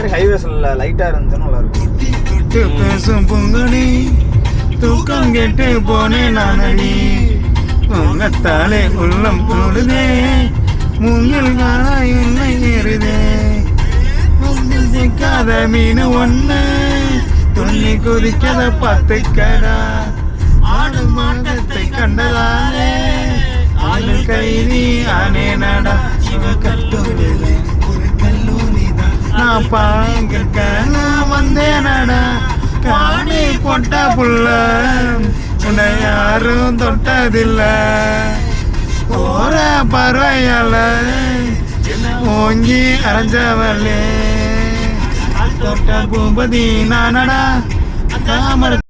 மாதிரி ஹைவேஸ்ல லைட்டா இருந்துச்சுன்னா நல்லா இருக்கும். பேசும் பொங்கடி தூக்கம் கேட்டு போனேன் நானடி உங்கத்தாலே உள்ளம் போடுதே மூங்கில் காலாய் உன்னை ஏறுதே சிக்காத மீன் ஒண்ணு துள்ளி குதிக்கத பார்த்துக்கடா ஆடு மாட்டத்தை கண்டதாலே ஆளு கைதி ஆனே நடா கட்டூரிலே ஒரு கல்லூரிதான் நான் பாங்க நான் வந்தேனடா காணி போட்ட புள்ள உன்னை யாரும் தொட்டதில்ல போற பறவையால ஓங்கி அரைஞ்சவல்லே தொட்ட பூபதி நானடா தாமர